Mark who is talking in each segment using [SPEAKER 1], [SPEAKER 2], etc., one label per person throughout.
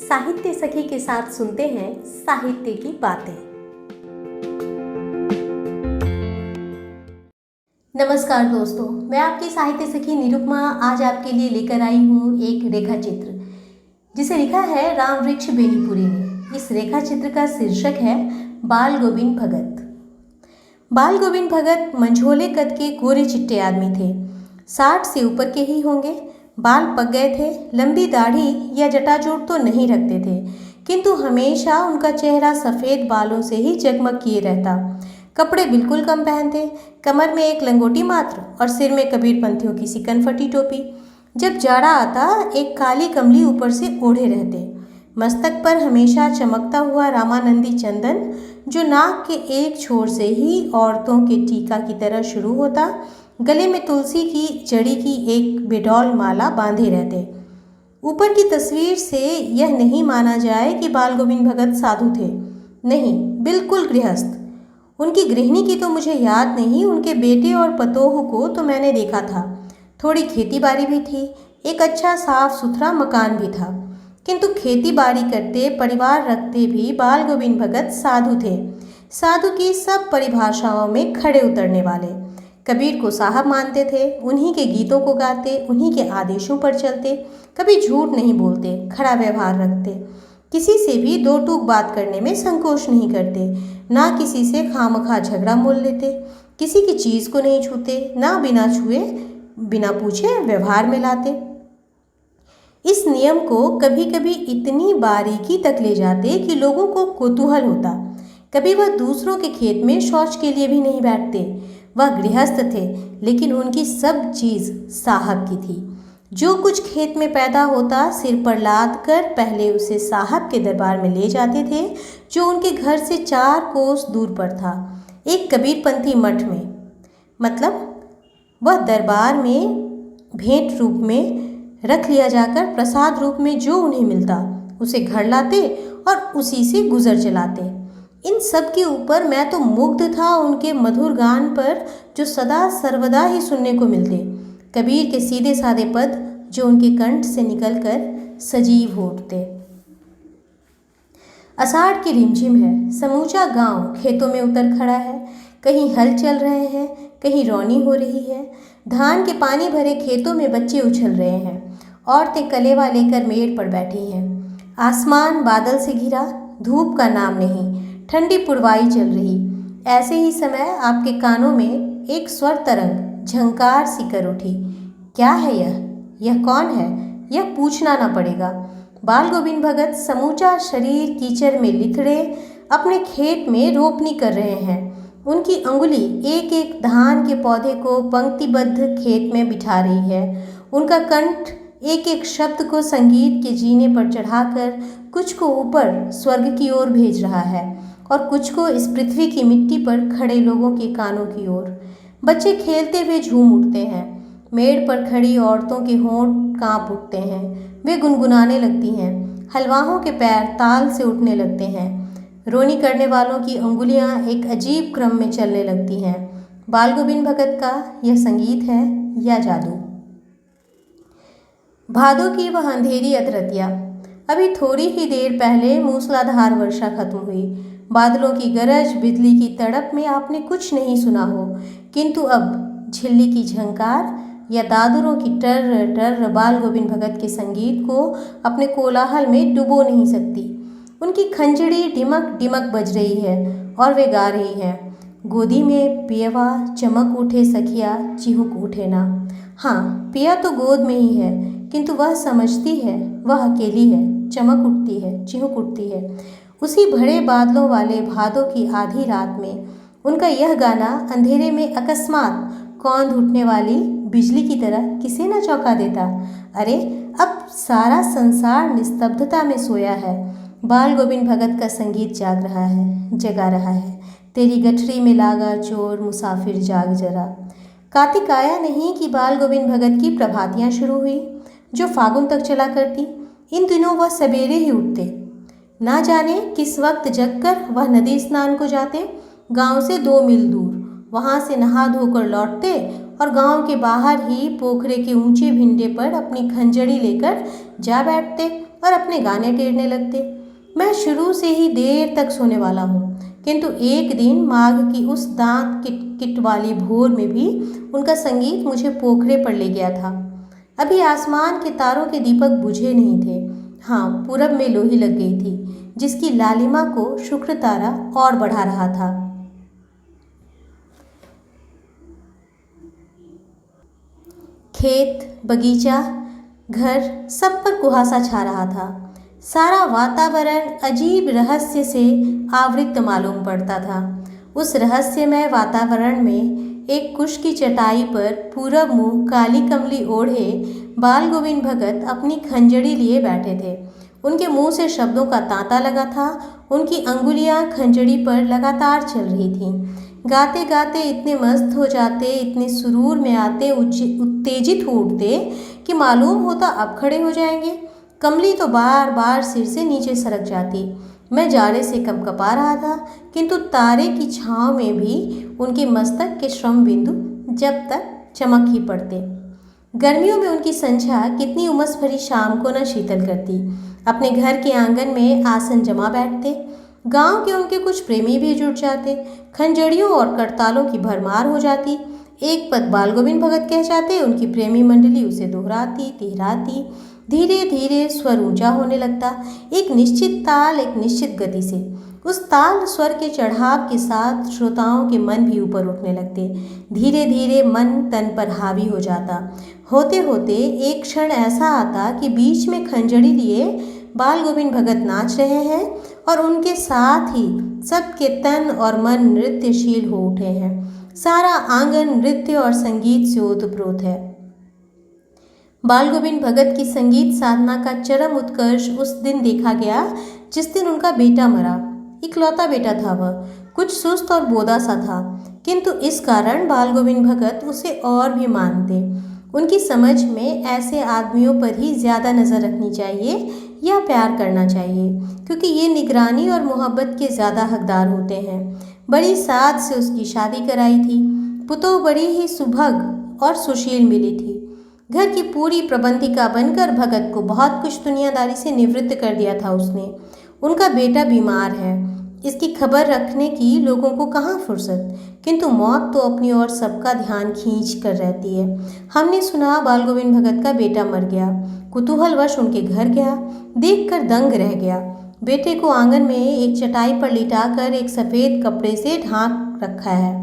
[SPEAKER 1] साहित्य सखी के साथ सुनते हैं साहित्य की बातें। नमस्कार दोस्तों, मैं आपकी साहित्य सखी निरुपमा आज आपके लिए लेकर आई हूँ एक रेखा चित्र जिसे लिखा है राम वृक्ष बेनीपुरी ने। इस रेखा चित्र का शीर्षक है बाल गोविंद भगत। बाल गोविंद भगत मंझोले कद के गोरे चिट्टे आदमी थे। 60 से ऊपर के ही होंगे। बाल पक गए थे, लंबी दाढ़ी या जटाजूट तो नहीं रखते थे, किंतु हमेशा उनका चेहरा सफ़ेद बालों से ही जगमग किए रहता। कपड़े बिल्कुल कम पहनते, कमर में एक लंगोटी मात्र और सिर में कबीर पंथियों की सी कनफटी टोपी। जब जाड़ा आता एक काली कमली ऊपर से ओढ़े रहते। मस्तक पर हमेशा चमकता हुआ रामानंदी चंदन, जो नाक के एक छोर से ही औरतों के टीका की तरह शुरू होता, गले में तुलसी की जड़ी की एक बेडौल माला बांधे रहते। ऊपर की तस्वीर से यह नहीं माना जाए कि बाल गोविंद भगत साधु थे, नहीं, बिल्कुल गृहस्थ। उनकी गृहिणी की तो मुझे याद नहीं, उनके बेटे और पतोह को तो मैंने देखा था। थोड़ी खेती बाड़ी भी थी, एक अच्छा साफ सुथरा मकान भी था, किंतु खेती बाड़ी करते, परिवार रखते भी बाल गोविंद भगत साधु थे। साधु की सब परिभाषाओं में खड़े उतरने वाले। कबीर को साहब मानते थे, उन्हीं के गीतों को गाते, उन्हीं के आदेशों पर चलते, कभी झूठ नहीं बोलते, खड़ा व्यवहार रखते, किसी से भी दो टूक बात करने में संकोच नहीं करते, ना किसी से खामखा झगड़ा मोल लेते, किसी की चीज़ को नहीं छूते, ना बिना छुए बिना पूछे व्यवहार में लाते। इस नियम को कभी कभी इतनी बारीकी तक ले जाते कि लोगों को कौतूहल होता। कभी वह दूसरों के खेत में शौच के लिए भी नहीं बैठते। वह गृहस्थ थे, लेकिन उनकी सब चीज़ साहब की थी। जो कुछ खेत में पैदा होता सिर पर लाद कर पहले उसे साहब के दरबार में ले जाते थे, जो उनके घर से 4 कोस दूर पर था, एक कबीरपंथी मठ में। मतलब वह दरबार में भेंट रूप में रख लिया जाकर प्रसाद रूप में जो उन्हें मिलता उसे घर लाते और उसी से गुजर चलाते। इन सब के ऊपर मैं तो मुग्ध था उनके मधुर गान पर, जो सदा सर्वदा ही सुनने को मिलते। कबीर के सीधे साधे पद जो उनके कंठ से निकलकर सजीव हो उठते। आषाढ़ की रिमझिम है, समूचा गांव खेतों में उतर खड़ा है। कहीं हल चल रहे हैं, कहीं रौनी हो रही है। धान के पानी भरे खेतों में बच्चे उछल रहे हैं, औरतें कलेवा लेकर मेड़ पर बैठी हैं। आसमान बादल से घिरा, धूप का नाम नहीं, ठंडी पुरवाई चल रही। ऐसे ही समय आपके कानों में एक स्वर तरंग झंकार सी कर उठी। क्या है यह कौन है? यह पूछना ना पड़ेगा। बाल गोविंद भगत समूचा शरीर कीचड़ में लिथड़े अपने खेत में रोपनी कर रहे हैं। उनकी अंगुली एक एक धान के पौधे को पंक्तिबद्ध खेत में बिठा रही है। उनका कंठ एक एक शब्द को संगीत के जीने पर चढ़ाकर कुछ को ऊपर स्वर्ग की ओर भेज रहा है और कुछ को इस पृथ्वी की मिट्टी पर खड़े लोगों के कानों की ओर। बच्चे खेलते हुए झूम उठते हैं। मेड़ पर खड़ी औरतों के होंठ कांप उठते हैं, वे गुनगुनाने लगती हैं। हलवाहों के पैर ताल से उठने लगते हैं। रोनी करने वालों की अंगुलियां एक अजीब क्रम में चलने लगती हैं। बाल गोविंद भगत का यह संगीत है या जादू? भादों की वह अंधेरी अधरतिया। अभी थोड़ी ही देर पहले मूसलाधार वर्षा खत्म हुई। बादलों की गरज, बिजली की तड़प में आपने कुछ नहीं सुना हो, किंतु अब झिल्ली की झंकार या दादुरों की टर टर बाल गोविंद भगत के संगीत को अपने कोलाहल में डुबो नहीं सकती। उनकी खंजड़ी डिमक डिमक बज रही है और वे गा रही हैं। गोदी में पियवा चमक उठे सखिया चिहुक उठे ना। हाँ, पिया तो गोद में ही है, किंतु वह समझती है वह अकेली है, चमक उठती है, चिहुक उठती है। उसी भरे बादलों वाले भादों की आधी रात में उनका यह गाना अंधेरे में अकस्मात कौंध उठने वाली बिजली की तरह किसे न चौंका देता। अरे, अब सारा संसार निस्तब्धता में सोया है। बाल गोविंद भगत का संगीत जाग रहा है, जगा रहा है। तेरी गठरी में लागा चोर मुसाफिर जाग जरा। कार्तिक आया नहीं कि बाल गोविंद भगत की प्रभातियाँ शुरू हुई, जो फागुन तक चला करती। इन दिनों वह सवेरे ही उठते। ना जाने किस वक्त जगकर वह नदी स्नान को जाते, गांव से 2 मील दूर। वहां से नहा धोकर लौटते और गांव के बाहर ही पोखरे के ऊंचे भिंडे पर अपनी खंजड़ी लेकर जा बैठते और अपने गाने टेरने लगते। मैं शुरू से ही देर तक सोने वाला हूँ, किंतु एक दिन माघ की उस दांत किट किट वाली भोर में भी उनका संगीत मुझे पोखरे पर ले गया था। अभी आसमान के तारों के दीपक बुझे नहीं थे। हाँ, पूरब में लोही लग गई थी, जिसकी लालिमा को शुक्र तारा और बढ़ा रहा था। खेत, बगीचा, घर, सब पर कुहासा छा रहा था। सारा वातावरण अजीब रहस्य से आवृत मालूम पड़ता था। उस रहस्यमय वातावरण में एक कुश की चटाई पर पूरब मुंह काली कमली ओढ़े बाल गोविंद भगत अपनी खंजड़ी लिए बैठे थे। उनके मुंह से शब्दों का तांता लगा था। उनकी अंगुलियां खंजड़ी पर लगातार चल रही थीं। गाते गाते इतने मस्त हो जाते, इतने सुरूर में आते, उत्तेजित हो उठते कि मालूम होता अब खड़े हो जाएंगे। कमली तो बार बार सिर से नीचे सरक जाती। मैं जाड़े से कपकपा रहा था, किंतु तारे की छांव में भी उनके मस्तक के श्रम बिंदु जब तक चमक ही पड़ते। गर्मियों में उनकी संध्या कितनी उमस भरी शाम को न शीतल करती। अपने घर के आंगन में आसन जमा बैठते। गांव के उनके कुछ प्रेमी भी जुट जाते। खंजड़ियों और करतालों की भरमार हो जाती। एक पद बाल गोविंद भगत कह जाते, उनकी प्रेमी मंडली उसे दोहराती, तिहराती। धीरे धीरे स्वर ऊंचा होने लगता, एक निश्चित ताल, एक निश्चित गति से। उस ताल स्वर के चढ़ाव के साथ श्रोताओं के मन भी ऊपर उठने लगते। धीरे धीरे मन तन पर हावी हो जाता। होते होते एक क्षण ऐसा आता कि बीच में खंजड़ी लिए बाल गोविंद भगत नाच रहे हैं और उनके साथ ही सबके तन और मन नृत्यशील हो उठे हैं। सारा आंगन नृत्य और संगीत से ओतप्रोत है। बाल गोविंद भगत की संगीत साधना का चरम उत्कर्ष उस दिन देखा गया जिस दिन उनका बेटा मरा। इकलौता बेटा था वह, कुछ सुस्त और बोदा सा था, किंतु इस कारण बाल गोविंद भगत उसे और भी मानते। उनकी समझ में ऐसे आदमियों पर ही ज़्यादा नज़र रखनी चाहिए या प्यार करना चाहिए, क्योंकि ये निगरानी और मोहब्बत के ज़्यादा हकदार होते हैं। बड़ी साध से उसकी शादी कराई थी। पुतोह बड़ी ही सुभग और सुशील मिली थी। घर की पूरी प्रबंधिका बनकर भगत को बहुत कुछ दुनियादारी से निवृत्त कर दिया था उसने। उनका बेटा बीमार है, इसकी खबर रखने की लोगों को कहाँ फुर्सत, किंतु मौत तो अपनी ओर सबका ध्यान खींच कर रहती है। हमने सुना बाल गोविंद भगत का बेटा मर गया। कुतूहलवश उनके घर गया, देखकर दंग रह गया। बेटे को आंगन में एक चटाई पर लिटाकर एक सफ़ेद कपड़े से ढांक रखा है।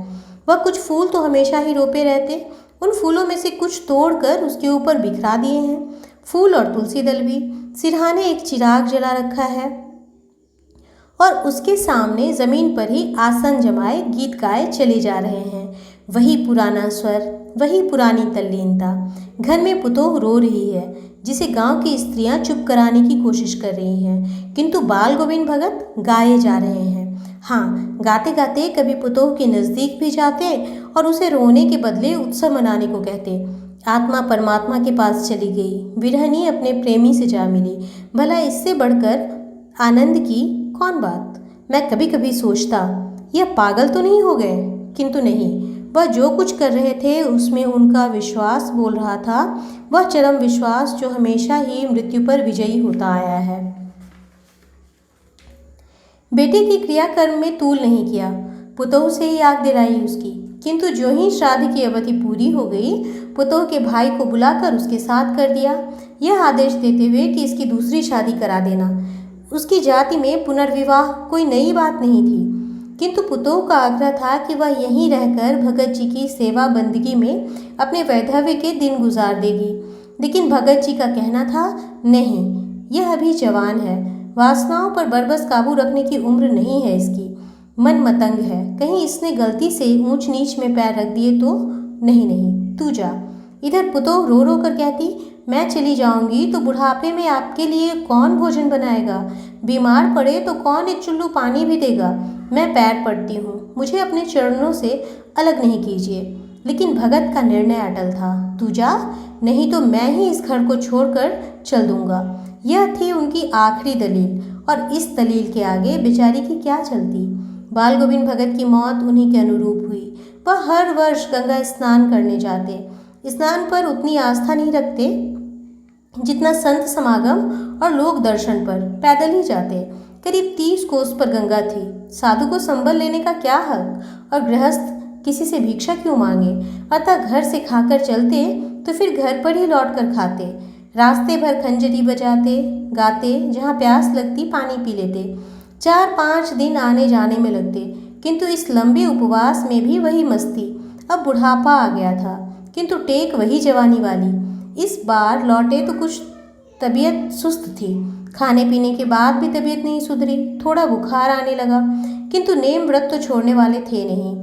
[SPEAKER 1] वह कुछ फूल तो हमेशा ही रोपे रहते, उन फूलों में से कुछ तोड़कर उसके ऊपर बिखरा दिए हैं। फूल और तुलसी दल भी। सिरहाने एक चिराग जला रखा है और उसके सामने जमीन पर ही आसन जमाए गीत गाए चले जा रहे हैं। वही पुराना स्वर, वही पुरानी तल्लीनता। घर में पुतोह रो रही है, जिसे गांव की स्त्रियां चुप कराने की कोशिश कर रही हैं, किंतु बाल गोविंद भगत गाए जा रहे हैं। हाँ, गाते गाते कभी पुतोह के नज़दीक भी जाते और उसे रोने के बदले उत्सव मनाने को कहते। आत्मा परमात्मा के पास चली गई, विरहनी अपने प्रेमी से जा मिली। भला इससे बढ़कर आनंद की कौन बात। मैं कभी कभी सोचता, यह पागल तो नहीं हो गए, किंतु नहीं, वह जो कुछ कर रहे थे उसमें उनका विश्वास बोल रहा था, वह चरम विश्वास जो हमेशा ही मृत्यु पर विजयी होता आया है। बेटे की क्रियाकर्म में तूल नहीं किया, पुतोह से ही आग दिलाई उसकी, किंतु जो ही श्राद्ध की अवधि पूरी हो गई, पुतोह के भाई को बुलाकर उसके साथ कर दिया, यह आदेश देते हुए कि इसकी दूसरी शादी करा देना। उसकी जाति में पुनर्विवाह कोई नई बात नहीं थी, किंतु पुतोह का आग्रह था कि वह यहीं रहकर भगत जी की सेवा बंदगी में अपने वैधव्य के दिन गुजार देगी। लेकिन भगत जी का कहना था, नहीं, यह अभी जवान है, वासनाओं पर बरबस काबू रखने की उम्र नहीं है इसकी, मन मतंग है, कहीं इसने गलती से ऊंच नीच में पैर रख दिए तो। नहीं नहीं, तू जा। इधर पुतोह रो रो कर कहती, मैं चली जाऊंगी तो बुढ़ापे में आपके लिए कौन भोजन बनाएगा, बीमार पड़े तो कौन एक चुल्लू पानी भी देगा। मैं पैर पड़ती हूँ, मुझे अपने चरणों से अलग नहीं कीजिए। लेकिन भगत का निर्णय अटल था, तू जा, नहीं तो मैं ही इस घर को छोड़कर चल दूंगा। यह थी उनकी आखिरी दलील, और इस दलील के आगे बेचारी की क्या चलती। बाल गोविंद भगत की मौत उन्हीं के अनुरूप हुई। वह हर वर्ष गंगा स्नान करने जाते। स्नान पर उतनी आस्था नहीं रखते, जितना संत समागम और लोक दर्शन पर पैदल ही जाते। करीब 30 कोस पर गंगा थी। साधु को संबल लेने का क्या हक, और गृहस्थ किसी से भिक्षा क्यों मांगे। अतः घर से खाकर चलते तो फिर घर पर ही लौट कर खाते। रास्ते भर खंजरी बजाते गाते, जहाँ प्यास लगती पानी पी लेते। 4-5 दिन आने जाने में लगते, किंतु इस लंबे उपवास में भी वही मस्ती। अब बुढ़ापा आ गया था, किंतु टेक वही जवानी वाली। इस बार लौटे तो कुछ तबीयत सुस्त थी। खाने पीने के बाद भी तबीयत नहीं सुधरी। थोड़ा बुखार आने लगा, किंतु नेम व्रत तो छोड़ने वाले थे नहीं।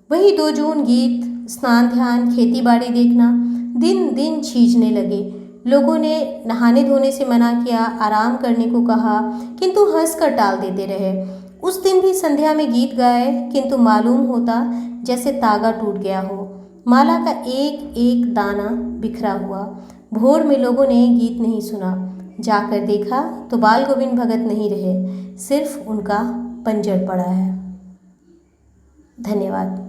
[SPEAKER 1] वही 2 जून गीत, स्नान ध्यान, खेती बाड़ी देखना दिन दिन छींचने लगे। लोगों ने नहाने धोने से मना किया, आराम करने को कहा, किंतु हंसकर टाल देते रहे। उस दिन भी संध्या में गीत गाए, किंतु मालूम होता जैसे तागा टूट गया हो। माला का एक एक दाना बिखरा हुआ। भोर में लोगों ने गीत नहीं सुना। जाकर देखा तो बाल गोविंद भगत नहीं रहे, सिर्फ उनका पंजर पड़ा है। धन्यवाद।